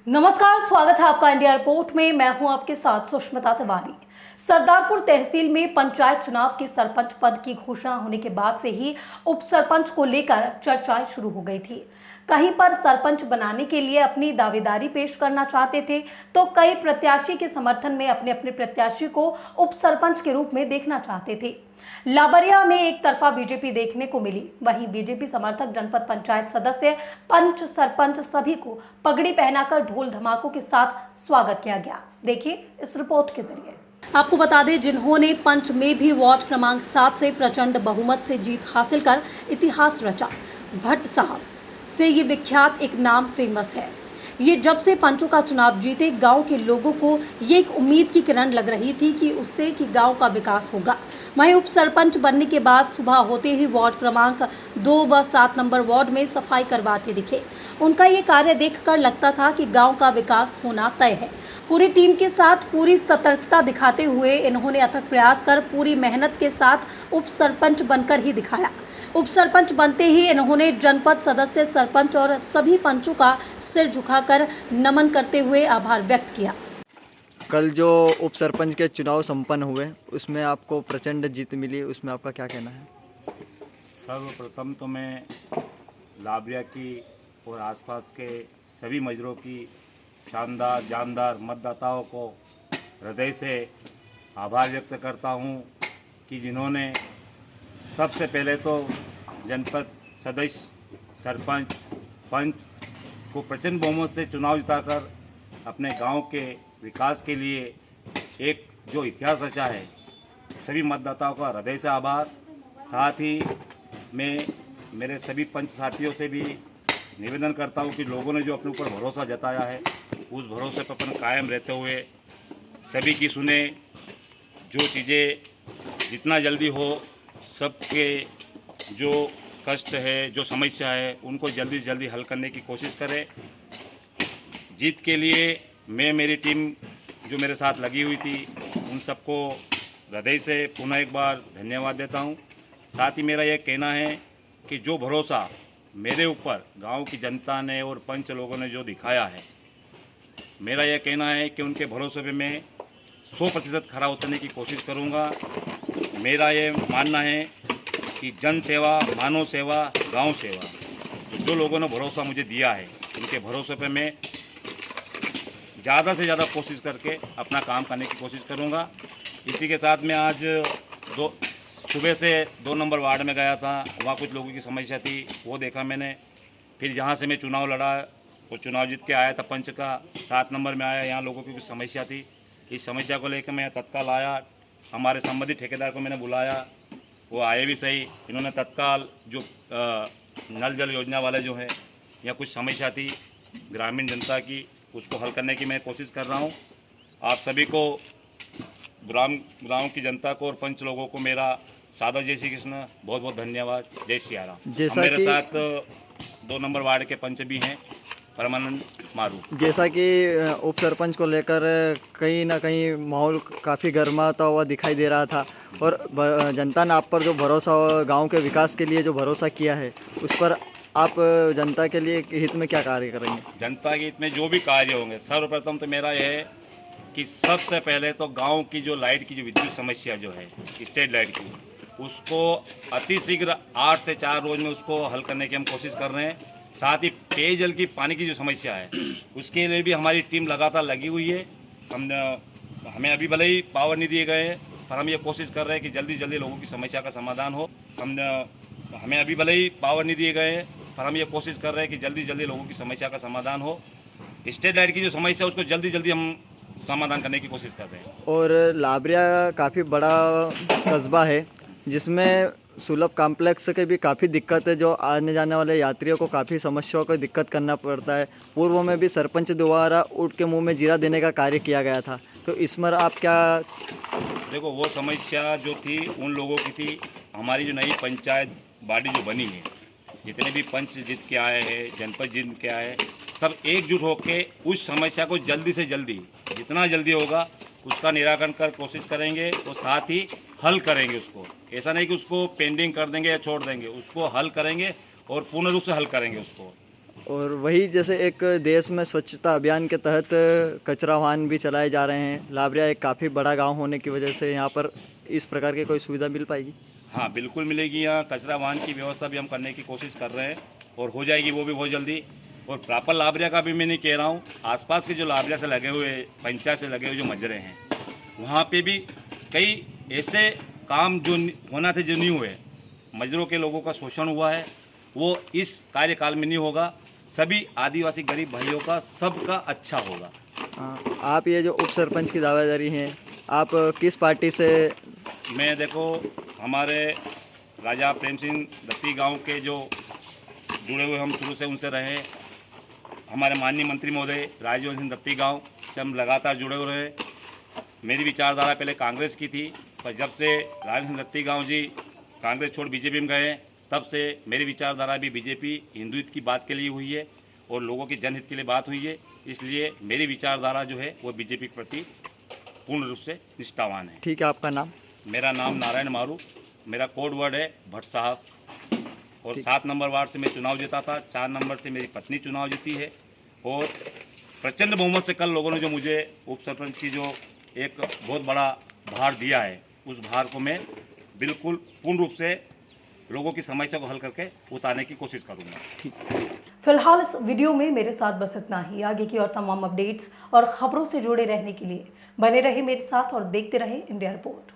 नमस्कार, स्वागत है आपका इंडिया रिपोर्ट में। मैं हूं आपके साथ सुष्मिता तिवारी। सरदारपुर तहसील में पंचायत चुनाव के सरपंच पद की घोषणा होने के बाद से ही उप सरपंच को लेकर चर्चाएं शुरू हो गई थी। कहीं पर सरपंच बनाने के लिए अपनी दावेदारी पेश करना चाहते थे, तो कई प्रत्याशी के समर्थन में अपने अपने प्रत्याशी को उप सरपंच के रूप में देखना चाहते थे। लाबरिया में एक तरफा बीजेपी देखने को मिली। वहीं बीजेपी समर्थक जनपद पंचायत सदस्य, पंच, सरपंच सभी को पगड़ी पहनाकर ढोल धमाकों के साथ स्वागत किया गया। देखिए इस रिपोर्ट के जरिए। आपको बता दें, जिन्होंने पंच में भी वार्ड क्रमांक 7 से प्रचंड बहुमत से जीत हासिल कर इतिहास रचा, भट्ट साहब से ये विख्यात एक नाम फेमस है। ये जब से पंचों का चुनाव जीते, गांव के लोगों को ये एक उम्मीद की किरण लग रही थी कि उससे कि गांव का विकास होगा। वहीं उप सरपंच बनने के बाद सुबह होते ही वार्ड क्रमांक 2 व 7 नंबर वार्ड में सफाई करवाते दिखे। उनका ये कार्य देखकर लगता था कि गांव का विकास होना तय है। पूरी टीम के साथ पूरी सतर्कता दिखाते हुए इन्होंने अथक प्रयास कर पूरी मेहनत के साथ उप सरपंच बनकर ही दिखाया। उप सरपंच बनते ही इन्होंने जनपद सदस्य, सरपंच और सभी पंचों का सिर झुकाकर नमन करते हुए आभार व्यक्त किया। कल जो उप सरपंच के चुनाव संपन्न हुए, उसमें आपको प्रचंड जीत मिली, उसमें आपका क्या कहना है? सर्वप्रथम तो मैं लाबरिया की और आसपास के सभी मजरों की शानदार जानदार मतदाताओं को हृदय से आभार व्यक्त करता हूं कि जिन्होंने सबसे पहले तो जनपद सदस्य, सरपंच, पंच को प्रचंड बहुमत से चुनाव जिताकर अपने गांव के विकास के लिए एक जो इतिहास रचा है, सभी मतदाताओं का हृदय से आभार। साथ ही मैं मेरे सभी पंच साथियों से भी निवेदन करता हूं कि लोगों ने जो अपने ऊपर भरोसा जताया है, उस भरोसे पर अपन कायम रहते हुए सभी की सुने, जो चीज़ें जितना जल्दी हो, सबके जो कष्ट है, जो समस्या है, उनको जल्दी से जल्दी हल करने की कोशिश करें। जीत के लिए मैं, मेरी टीम जो मेरे साथ लगी हुई थी, उन सबको हृदय से पुनः एक बार धन्यवाद देता हूं। साथ ही मेरा यह कहना है कि जो भरोसा मेरे ऊपर गांव की जनता ने और पंच लोगों ने जो दिखाया है, मेरा यह कहना है कि उनके भरोसे पे मैं 100% खरा उतरने की कोशिश करूंगा। मेरा ये मानना है कि जन सेवा, मानव सेवा, गांव सेवा, तो जो लोगों ने भरोसा मुझे दिया है, उनके भरोसे पे मैं ज़्यादा से ज़्यादा कोशिश करके अपना काम करने की कोशिश करूंगा। इसी के साथ मैं आज सुबह से 2 नंबर वार्ड में गया था। वहाँ कुछ लोगों की समस्या थी, वो देखा मैंने। फिर जहाँ से मैं चुनाव लड़ा, वो चुनाव जीत के आया था पंच का, 7 नंबर में आया। यहाँ लोगों की कुछ समस्या थी, इस समस्या को लेकर मैं तत्काल आया। हमारे संबंधित ठेकेदार को मैंने बुलाया, वो आए भी सही। इन्होंने तत्काल जो नल जल योजना वाले जो है, या कुछ समस्या थी ग्रामीण जनता की, उसको हल करने की मैं कोशिश कर रहा हूँ। आप सभी को, गाँव की जनता को और पंच लोगों को मेरा सादा जय श्री कृष्ण, बहुत बहुत धन्यवाद। जय सिया राम। मेरे साथ 2 नंबर वार्ड के पंच भी हैं, परमानंद मारू। जैसा कि उप सरपंच को लेकर कहीं ना कहीं माहौल काफ़ी गर्माता हुआ दिखाई दे रहा था, और जनता ने आप पर जो भरोसा, गांव के विकास के लिए जो भरोसा किया है, उस पर आप जनता के लिए हित में क्या कार्य करेंगे? जनता के हित में जो भी कार्य होंगे, सर्वप्रथम तो मेरा यह है कि सबसे पहले तो गांव की जो लाइट की जो विद्युत समस्या जो है, स्ट्रीट लाइट की, उसको अतिशीघ्र 8 से 4 रोज में उसको हल करने की हम कोशिश कर रहे हैं। साथ ही पेयजल की, पानी की जो समस्या है, उसके लिए भी हमारी टीम लगातार लगी हुई है। हमें अभी भले ही पावर नहीं दिए गए हैं, पर हम ये कोशिश कर रहे हैं कि जल्दी जल्दी लोगों की समस्या का समाधान हो। हमें अभी भले ही पावर नहीं दिए गए हैं, पर हम ये कोशिश कर रहे हैं कि जल्दी जल्दी लोगों की समस्या का समाधान हो। स्ट्रीट लाइट की जो समस्या है, उसको जल्दी जल्दी हम समाधान करने की कोशिश कर रहे हैं। और लाबरिया काफ़ी बड़ा कस्बा है, जिसमें सुलभ कॉम्प्लेक्स के भी काफ़ी दिक्कत है, जो आने जाने वाले यात्रियों को काफ़ी समस्याओं को दिक्कत करना पड़ता है। पूर्व में भी सरपंच द्वारा ऊँट के मुंह में जीरा देने का कार्य किया गया था, तो इसमें आप क्या? देखो, वो समस्या जो थी उन लोगों की थी। हमारी जो नई पंचायत बॉडी जो बनी है, जितने भी पंच जीत के आए हैं, जनपद जीत के आए हैं, सब एकजुट होकर उस समस्या को जल्दी से जल्दी, जितना जल्दी होगा उसका निराकरण कर कोशिश करेंगे, और साथ ही हल करेंगे उसको। ऐसा नहीं कि उसको पेंडिंग कर देंगे या छोड़ देंगे, उसको हल करेंगे और पूर्ण रूप से हल करेंगे उसको। और वही जैसे एक देश में स्वच्छता अभियान के तहत कचरा वाहन भी चलाए जा रहे हैं। लाबरिया एक काफ़ी बड़ा गांव होने की वजह से यहाँ पर इस प्रकार की कोई सुविधा मिल पाएगी? हाँ, बिल्कुल मिलेगी। यहाँ कचरा वाहन की व्यवस्था भी हम करने की कोशिश कर रहे हैं और हो जाएगी वो भी बहुत जल्दी। और प्रॉपर लाबरिया का भी मैं नहीं कह रहा हूँ, आसपास के जो लाबरिया से लगे हुए, पंचायत से लगे हुए जो मजरे हैं, वहाँ पे भी कई ऐसे काम जो होना थे जो नहीं हुए, मजरों के लोगों का शोषण हुआ है, वो इस कार्यकाल में नहीं होगा। सभी आदिवासी गरीब भाइयों का सबका अच्छा होगा। आप ये जो उप सरपंच की दावेदारी हैं, आप किस पार्टी से? मैं देखो, हमारे राजा प्रेम सिंह दत्ती गांव के जो जुड़े हुए हम शुरू से उनसे रहे, हमारे माननीय मंत्री महोदय राजवन सिंह दत्ती गांव से हम लगातार जुड़े हुए रहे। मेरी विचारधारा पहले कांग्रेस की थी, पर जब से राजवन सिंह दत्ती गांव जी कांग्रेस छोड़ बीजेपी में गए, तब से मेरी विचारधारा भी बीजेपी हिंदुत्व की बात के लिए हुई है और लोगों के जनहित के लिए बात हुई है। इसलिए मेरी विचारधारा जो है वो बीजेपी के प्रति पूर्ण रूप से निष्ठावान है। ठीक है, आपका नाम? मेरा नाम नारायण मारू, मेरा कोड वर्ड है भट्ट साहब, और 7 नंबर वार्ड से मैं चुनाव जीता था। 4 नंबर से मेरी पत्नी चुनाव जीती है और प्रचंड बहुमत से कल लोगों ने जो मुझे उप सरपंच की जो एक बहुत बड़ा भार दिया है, उस भार को मैं बिल्कुल पूर्ण रूप से लोगों की समस्या को हल करके उतारने की कोशिश करूँगा। फिलहाल इस वीडियो में मेरे साथ बस इतना ही। आगे की और तमाम अपडेट्स और खबरों से जुड़े रहने के लिए बने रहे मेरे साथ और देखते रहे इंडिया रिपोर्ट।